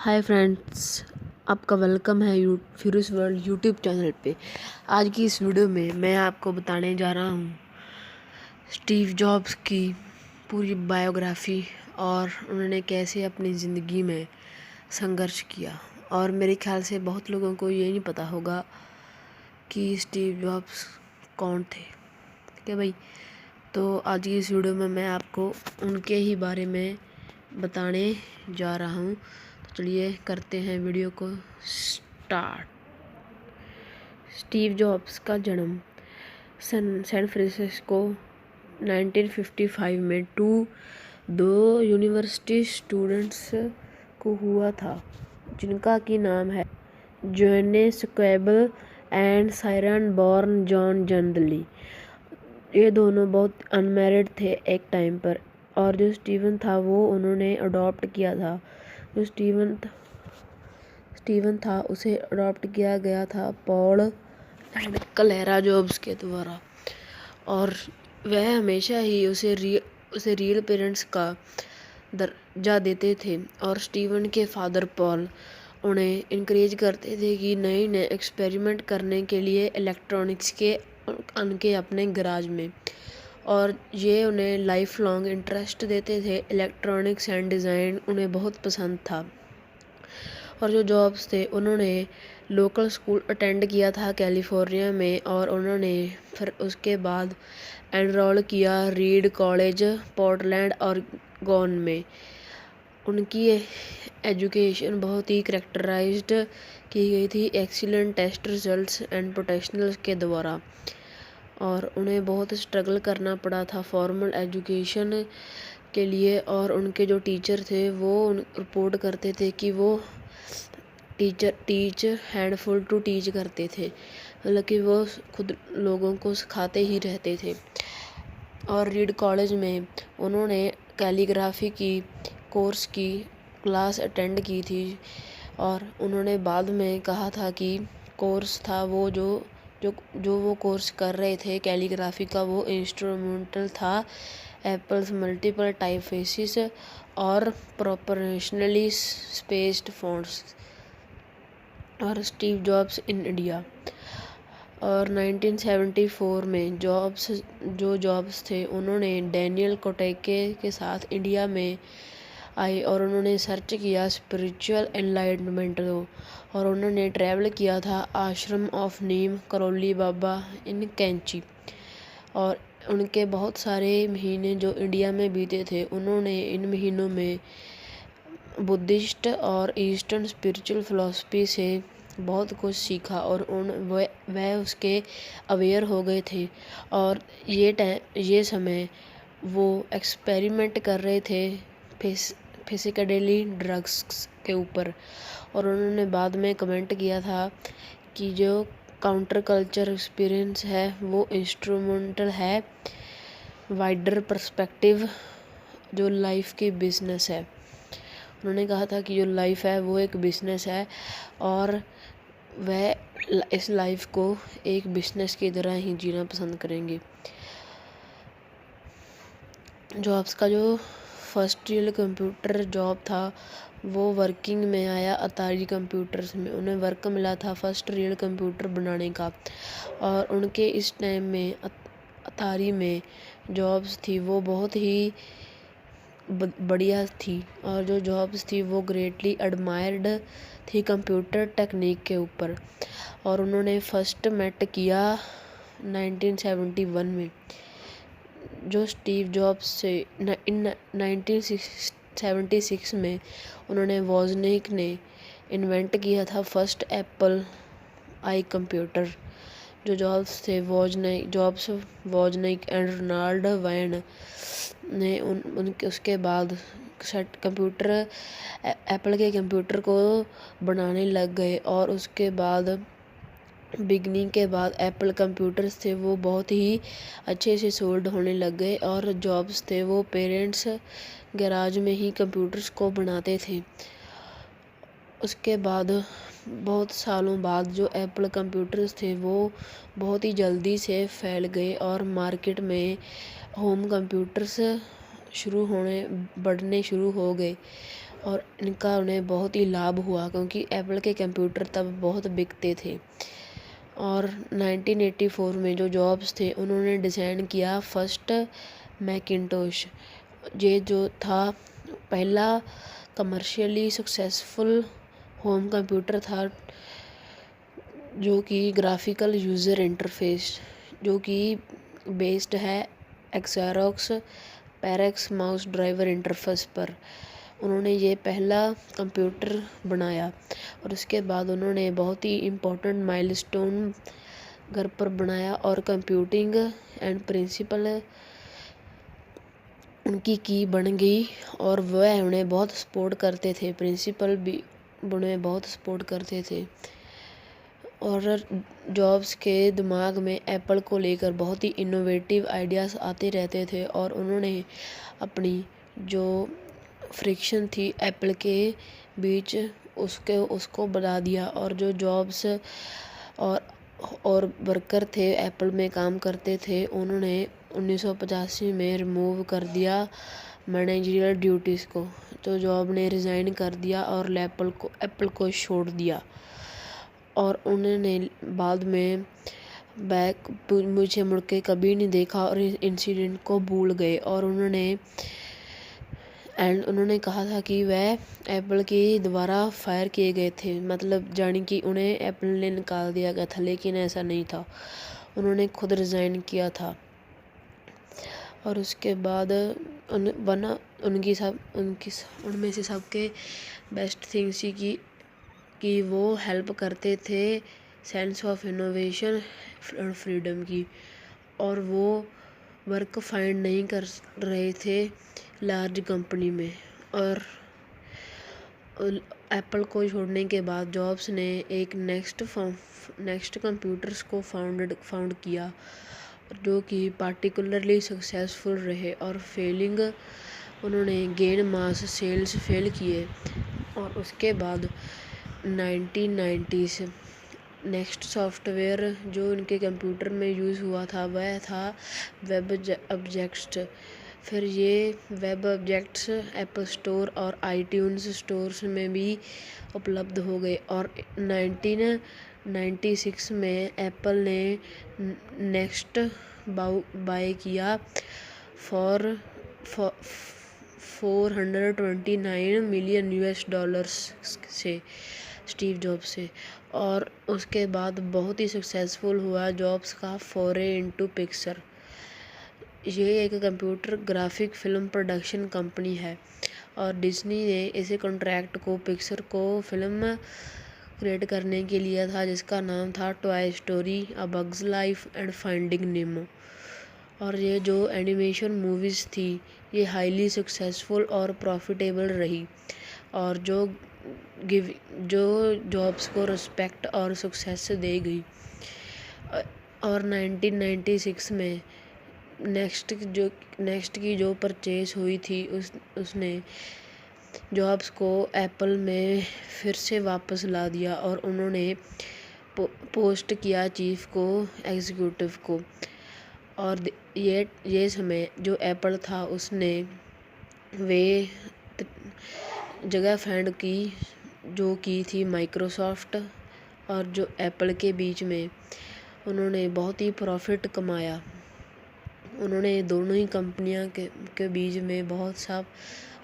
Hi friends, आपका welcome है furious world YouTube channel पे। आज की इस वीडियो में मैं आपको बताने जा रहा हूँ स्टीव जॉब्स की पूरी बायोग्राफी और उन्होंने कैसे अपनी ज़िंदगी में संघर्ष किया। और मेरे ख्याल से बहुत लोगों को ये नहीं पता होगा कि स्टीव जॉब्स कौन थे। ठीक है भाई, तो आज की इस वीडियो में मैं आपको उनके ही बारे में बताने जा रहा हूँ। तो चलिए करते हैं वीडियो को स्टार्ट। स्टीव जॉब्स का जन्म सैन फ्रांसिस्को 1955 में दो यूनिवर्सिटी स्टूडेंट्स को हुआ था, जिनका की नाम है जोने स्क्वेबल एंड सायरन बॉर्न जॉन जनरली। ये दोनों बहुत अनमैरिड थे एक टाइम पर, और जो स्टीवन था वो उन्होंने अडॉप्ट किया था। जो स्टीवन था उसे अडॉप्ट किया गया था पॉल एंड क्लेरा जॉब्स के द्वारा, और वह हमेशा ही उसे रियल पेरेंट्स का दर्जा देते थे। और स्टीवन के फादर पॉल उन्हें इनकरेज करते थे कि नए नए एक्सपेरिमेंट करने के लिए इलेक्ट्रॉनिक्स के उनके अपने गराज में, और ये उन्हें लाइफ लॉन्ग इंटरेस्ट देते थे। इलेक्ट्रॉनिक्स एंड डिज़ाइन उन्हें बहुत पसंद था। और जो जॉब्स थे उन्होंने लोकल स्कूल अटेंड किया था कैलिफोर्निया में, और उन्होंने फिर उसके बाद एनरोल किया रीड कॉलेज पोर्टलैंड ऑरेगॉन में। उनकी एजुकेशन बहुत ही करेक्टराइज्ड की गई थी excellent test results and professionals के द्वारा, और उन्हें बहुत स्ट्रगल करना पड़ा था फॉर्मल एजुकेशन के लिए। और उनके जो टीचर थे वो रिपोर्ट करते थे कि वो टीच हैंडफुल टू टीच करते थे, मतलब कि वो खुद लोगों को सिखाते ही रहते थे। और रीड कॉलेज में उन्होंने कैलीग्राफी की कोर्स की क्लास अटेंड की थी, और उन्होंने बाद में कहा था कि कोर्स था वो जो वो कोर्स कर रहे थे कैलीग्राफी का, वो इंस्ट्रूमेंटल था एप्पल्स मल्टीपल टाइपफेसिस और प्रोपोर्शनली स्पेस्ड फ़ॉन्ट्स। और स्टीव जॉब्स इन इंडिया, और 1974 में जॉब्स थे उन्होंने डैनियल कोटेके के साथ इंडिया में आए, और उन्होंने सर्च किया स्पिरिचुअल एनलाइटमेंट को, और उन्होंने ट्रैवल किया था आश्रम ऑफ नीम करोली बाबा इन कैंची। और उनके बहुत सारे महीने जो इंडिया में बीते थे, उन्होंने इन महीनों में बुद्धिस्ट और ईस्टर्न स्पिरिचुअल फ़िलासफ़ी से बहुत कुछ सीखा, और वह उसके अवेयर हो गए थे। और ये समय वो एक्सपेरिमेंट कर रहे थे फिजिकली ड्रग्स के ऊपर, और उन्होंने बाद में कमेंट किया था कि जो काउंटर कल्चर एक्सपीरियंस है वो इंस्ट्रूमेंटल है, वाइडर पर्सपेक्टिव जो लाइफ की बिजनेस है। उन्होंने कहा था कि जो लाइफ है वो एक बिजनेस है, और वह इस लाइफ को एक बिजनेस की तरह ही जीना पसंद करेंगे। जॉब्स का जो फर्स्ट रियल कंप्यूटर जॉब था वो वर्किंग में आया अतारी कंप्यूटर्स में। उन्हें वर्क मिला था फर्स्ट रियल कंप्यूटर बनाने का, और उनके इस टाइम में अतारी में जॉब्स थी वो बहुत ही बढ़िया थी, और जो जॉब्स थी वो ग्रेटली एडमायर्ड थी कंप्यूटर टेक्निक के ऊपर। और उन्होंने फर्स्ट मेट किया 1971 में जो स्टीव जॉब्स से। इन 1976 में उन्होंने वॉजनिक ने इन्वेंट किया था फर्स्ट एप्पल आई कंप्यूटर। जो जॉब्स थे वॉजनिक एंड रोनाल्ड वैन ने उसके बाद कंप्यूटर एप्पल के कंप्यूटर को बनाने लग गए, और उसके बाद बिगनिंग के बाद एप्पल कंप्यूटर्स थे वो बहुत ही अच्छे से सोल्ड होने लग गए, और जॉब्स थे वो पेरेंट्स गैराज में ही कंप्यूटर्स को बनाते थे। उसके बाद बहुत सालों बाद जो एप्पल कंप्यूटर्स थे वो बहुत ही जल्दी से फैल गए, और मार्केट में होम कंप्यूटर्स बढ़ने शुरू हो गए। और इनका उन्हें बहुत ही लाभ हुआ क्योंकि एप्पल के कंप्यूटर तब बहुत बिकते थे। और 1984 में जो जॉब्स थे उन्होंने डिज़ाइन किया फर्स्ट मैकिंटोश। ये जो था पहला कमर्शियली सक्सेसफुल होम कंप्यूटर था जो कि ग्राफिकल यूज़र इंटरफेस जो कि बेस्ड है एक्सरॉक्स पैरेक्स माउस ड्राइवर इंटरफेस पर। उन्होंने ये पहला कंप्यूटर बनाया और उसके बाद उन्होंने बहुत ही इम्पोर्टेंट माइलस्टोन घर पर बनाया और कंप्यूटिंग एंड प्रिंसिपल उनकी की बन गई और वह उन्हें बहुत सपोर्ट करते थे। प्रिंसिपल भी उन्हें बहुत सपोर्ट करते थे। और जॉब्स के दिमाग में एप्पल को लेकर बहुत ही इनोवेटिव आइडियाज़ आते रहते थे और उन्होंने अपनी जो फ्रिक्शन थी एप्पल के बीच उसको बढ़ा दिया। और जो जॉब्स और वर्कर थे एप्पल में काम करते थे उन्होंने 1985 में रिमूव कर दिया मैनेजरियल ड्यूटीज़ को। तो जॉब ने रिज़ाइन कर दिया और एप्पल को छोड़ दिया। और उन्होंने बाद में मुझे मुड़ के कभी नहीं देखा और इस इंसिडेंट को भूल गए। और उन्होंने कहा था कि वह एप्पल के द्वारा फायर किए गए थे, मतलब जानी कि उन्हें एप्पल ने निकाल दिया गया था, लेकिन ऐसा नहीं था। उन्होंने खुद रिज़ाइन किया था। और उसके बाद उनमें से सबके बेस्ट थिंग्स थी कि वो हेल्प करते थे सेंस ऑफ इनोवेशन और फ्रीडम की। और वो वर्क फाइंड नहीं कर रहे थे लार्ज कंपनी में। और एप्पल को छोड़ने के बाद जॉब्स ने एक नेक्स्ट कंप्यूटर्स को फाउंड किया जो कि पार्टिकुलरली सक्सेसफुल रहे और उन्होंने गेन मास सेल्स फेल किए। और उसके बाद 1990s नेक्स्ट सॉफ्टवेयर जो इनके कंप्यूटर में यूज़ हुआ था वह था वेब ऑब्जेक्ट्स। फिर ये वेब ऑब्जेक्ट्स एप्पल स्टोर और आईट्यून्स स्टोर्स में भी उपलब्ध हो गए। और 1996 में एप्पल ने नेक्स्ट बाय किया फॉर $429 मिलियन से स्टीव जॉब्स से। और उसके बाद बहुत ही सक्सेसफुल हुआ जॉब्स का फोरे इनटू पिक्सर। ये एक computer graphic film production company है और डिज्नी ने इसे कॉन्ट्रैक्ट को पिक्सर को फिल्म क्रिएट करने के लिए था जिसका नाम था toy story, a bugs life and finding Nemo. और ये जो एनिमेशन मूवीज़ थी ये हाईली सक्सेसफुल और प्रॉफिटेबल रही और जो जॉब्स को रिस्पेक्ट और सक्सेस दे गई। और 1996 में नेक्स्ट की जो परचेज हुई थी उसने जॉब्स को एप्पल में फिर से वापस ला दिया और उन्होंने पोस्ट किया चीफ को एग्जीक्यूटिव को। और ये समय जो एप्पल था उसने वे जगह फाइंड की जो की थी माइक्रोसॉफ्ट और जो एप्पल के बीच में। उन्होंने बहुत ही प्रॉफिट कमाया। उन्होंने दोनों ही कंपनियां के बीच में बहुत सा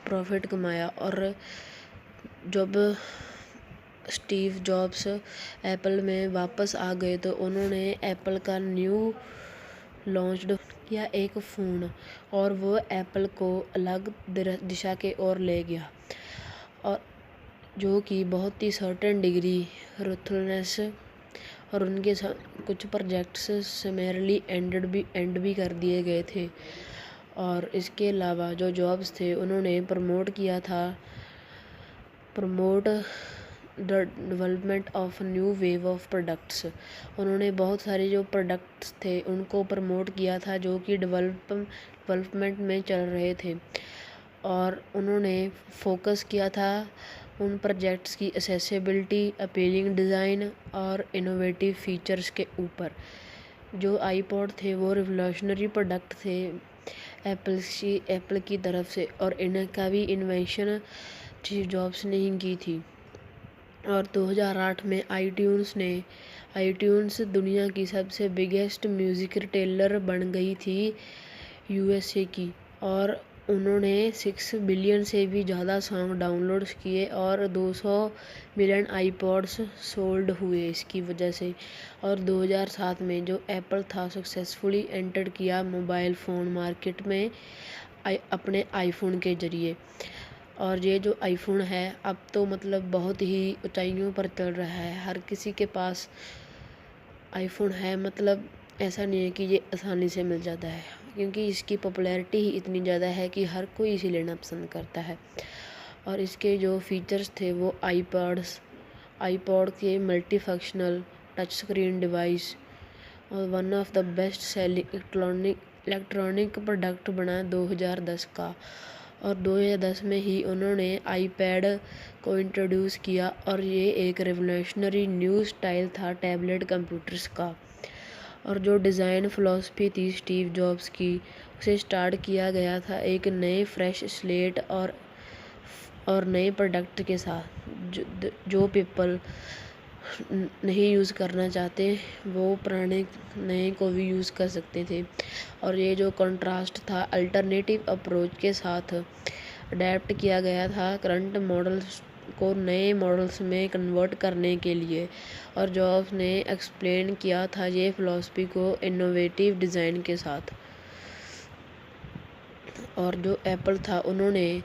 प्रॉफिट कमाया। और जब स्टीव जॉब्स एप्पल में वापस आ गए तो उन्होंने एप्पल का न्यू लॉन्च्ड किया एक फ़ोन और वो एप्पल को अलग दिशा के ओर ले गया और जो कि बहुत ही सर्टेन डिग्री रूथफुलनेस। और उनके कुछ प्रोजेक्ट्स समरली एंड भी कर दिए गए थे। और इसके अलावा जो जॉब्स थे उन्होंने promote the development of new wave of products. उन्होंने बहुत सारे जो प्रोडक्ट्स थे उनको प्रमोट किया था जो कि डेवलपमेंट में चल रहे थे। और उन्होंने फोकस किया था उन प्रोजेक्ट्स की एक्सेसिबिलिटी, अपीलिंग डिज़ाइन और इनोवेटिव फीचर्स के ऊपर। जो आईपॉड थे वो रिवोल्यूशनरी प्रोडक्ट थे एप्पल की तरफ से और इनका भी इन्वेंशन स्टीव जॉब्स ने ही की थी। और 2008 में आईट्यून्स दुनिया की सबसे बिगेस्ट म्यूज़िक रिटेलर बन गई थी यूएसए की। और उन्होंने 6 बिलियन से भी ज़्यादा सॉन्ग डाउनलोड्स किए और 200 मिलियन आईपॉड्स सोल्ड हुए इसकी वजह से। और 2007 में जो एप्पल था सक्सेसफुली एंटर किया मोबाइल फ़ोन मार्केट में अपने आईफोन के ज़रिए। और ये जो आईफोन है अब तो मतलब बहुत ही ऊंचाइयों पर चल रहा है, हर किसी के पास आईफोन है। मतलब ऐसा नहीं है कि ये आसानी से मिल जाता है, क्योंकि इसकी पॉपुलैरिटी ही इतनी ज़्यादा है कि हर कोई इसे लेना पसंद करता है। और इसके जो फीचर्स थे वो आईपॉड के multi functional touch screen device और one of the best selling electronic product बना 2010 का। और 2010 में ही उन्होंने आईपैड को इंट्रोड्यूस किया और ये एक रेवोल्यूशनरी न्यू स्टाइल था टैबलेट कंप्यूटर्स का। और जो डिज़ाइन फ़िलॉसफी थी स्टीव जॉब्स की, उसे स्टार्ट किया गया था एक नए फ्रेश स्लेट और नए प्रोडक्ट के साथ जो पीपल नहीं यूज़ करना चाहते वो पुराने नए को भी यूज़ कर सकते थे। और ये जो कंट्रास्ट था अल्टरनेटिव अप्रोच के साथ अडेप्ट किया गया था करंट मॉडल्स को नए मॉडल्स में कन्वर्ट करने के लिए। और जॉब्स ने एक्सप्लेन किया था ये फ़िलॉसफी को इनोवेटिव डिज़ाइन के साथ। और जो एप्पल था उन्होंने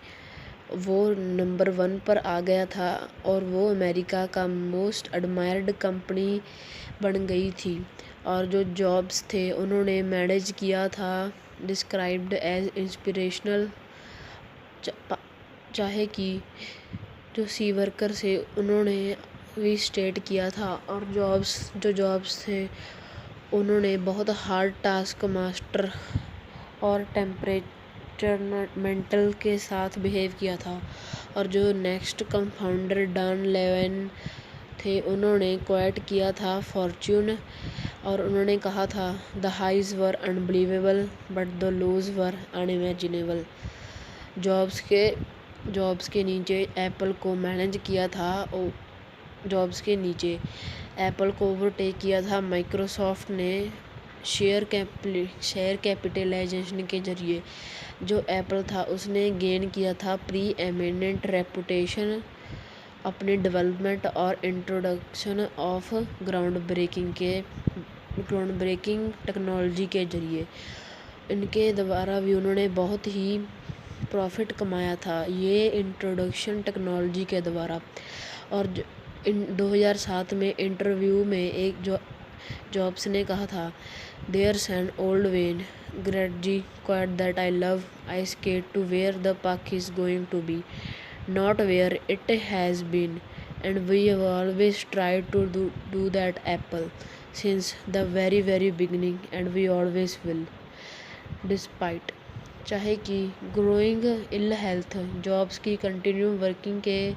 वो नंबर 1 पर आ गया था और वो अमेरिका का मोस्ट एडमायर्ड कंपनी बन गई थी। और जो जॉब्स थे उन्होंने मैनेज किया था डिस्क्राइब्ड एज इंस्पिरेशनल, चाहे कि जो सी वर्कर से उन्होंने भी स्टेट किया था। और जॉब्स थे उन्होंने बहुत हार्ड टास्क मास्टर और टेम्परेचरमेंटल के साथ बिहेव किया था। और जो नेक्स्ट कंफाउंडर डॉन लेविन थे उन्होंने क्वाइट किया था फॉर्च्यून और उन्होंने कहा था the highs were unbelievable but the lows were unimaginable. Jobs के नीचे एप्पल को मैनेज किया था जॉब्स के नीचे एप्पल को ओवरटेक किया था माइक्रोसॉफ्ट ने शेयर कैपिटलाइजेशन के जरिए। जो एप्पल था उसने गेन किया था प्री एमिनेंट रेपुटेशन अपने डेवलपमेंट और introduction of groundbreaking technology के जरिए। इनके द्वारा भी उन्होंने बहुत ही प्रॉफिट कमाया था ये इंट्रोडक्शन टेक्नोलॉजी के द्वारा। और 2007 में इंटरव्यू में एक जॉब्स ने कहा था there's an old Wayne Gretzky quote that I love I skate to where the puck is going to be not where it has been, and we have always tried to do that Apple since the very beginning, and we always will despite चाहे कि growing ill health jobs की continue working के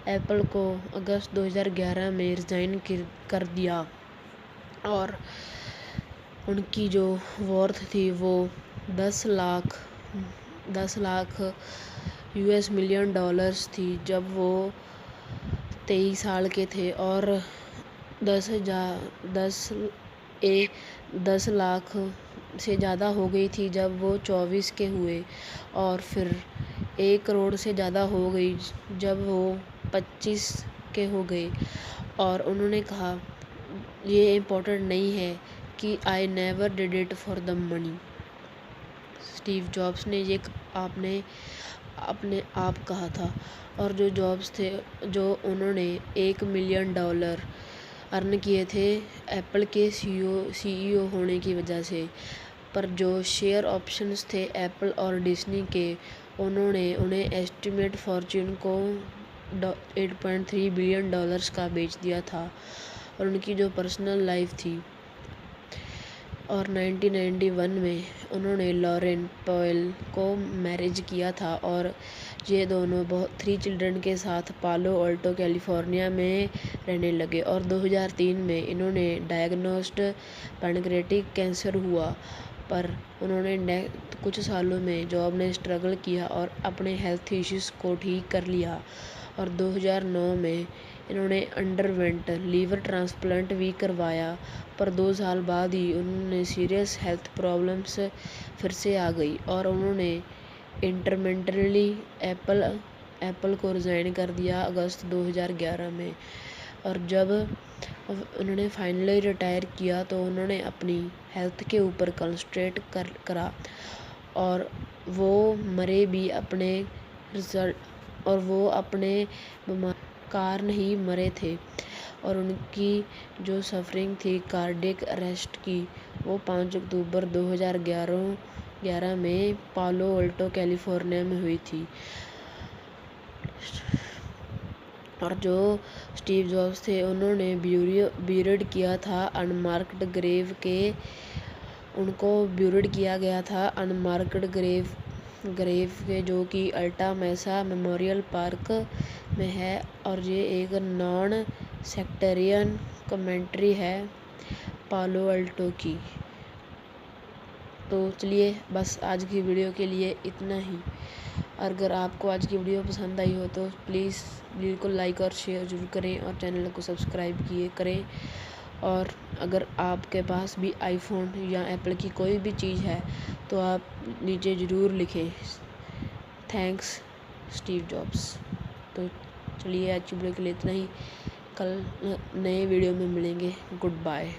Apple को अगस्त 2011 में resign कर दिया। और उनकी जो वर्थ थी वो 10 लाख US मिलियन डॉलर्स थी जब वो 23 साल के थे। और 10 लाख से ज़्यादा हो गई थी जब वो 24 के हुए। और फिर 1 करोड़ से ज़्यादा हो गई जब वो 25 के हो गए। और उन्होंने कहा ये इम्पोर्टेंट नहीं है कि I never did it for the money. Steve jobs ने ये अपने आप कहा था। और जो जॉब्स थे जो उन्होंने $1 मिलियन अर्न किए थे एप्पल के CEO होने की वजह से। पर जो शेयर ऑप्शंस थे एप्पल और डिज्नी के उन्हें एस्टिमेट फॉर्च्यून को $8.3 बिलियन का बेच दिया था। और उनकी जो पर्सनल लाइफ थी और 1991 में उन्होंने लॉरेन पॉवेल को मैरिज किया था। और ये दोनों 3 चिल्ड्रन के साथ पालो अल्टो कैलिफोर्निया में रहने लगे। और 2003 में इन्होंने डायग्नोस्ड पैनक्रेटिक कैंसर हुआ पर उन्होंने कुछ सालों में जॉब ने स्ट्रगल किया और अपने हेल्थ इश्यूज़ को ठीक कर लिया और 2009 में इन्होंने अंडरवेंट लीवर ट्रांसप्लांट भी करवाया, पर 2 साल बाद ही उन्होंने सीरियस हेल्थ प्रॉब्लम्स फिर से आ गई और उन्होंने इंटरमिटेंटली एप्पल को रिज़ाइन कर दिया अगस्त 2011 में। और जब उन्होंने फाइनली रिटायर किया तो उन्होंने अपनी हेल्थ के ऊपर कंसंट्रेट करा और वो मरे भी अपने रिजल्ट और वो अपने कारण ही मरे थे और उनकी जो सफरिंग थी कार्डियक अरेस्ट की वो 5 अक्टूबर 2011 में पालो अल्टो कैलिफोर्निया में हुई थी। और जो स्टीव जॉब्स थे उन्होंने ब्यूरिड किया था अनमार्क्ड ग्रेव के उनको ब्यूरिड किया गया था अनमार्क्ड ग्रेव के जो कि अल्टा मेसा मेमोरियल पार्क में है और ये एक नॉन सेक्टेरियन कमेंट्री है पालो अल्टो की। तो चलिए बस आज की वीडियो के लिए इतना ही। अगर आपको आज की वीडियो पसंद आई हो तो प्लीज़ बिल्कुल लाइक और शेयर ज़रूर करें और चैनल को सब्सक्राइब करें। और अगर आपके पास भी आईफोन या एप्पल की कोई भी चीज़ है तो आप नीचे ज़रूर लिखें थैंक्स स्टीव जॉब्स। तो चलिए आज की वीडियो के लिए इतना ही, कल नए वीडियो में मिलेंगे। Good bye.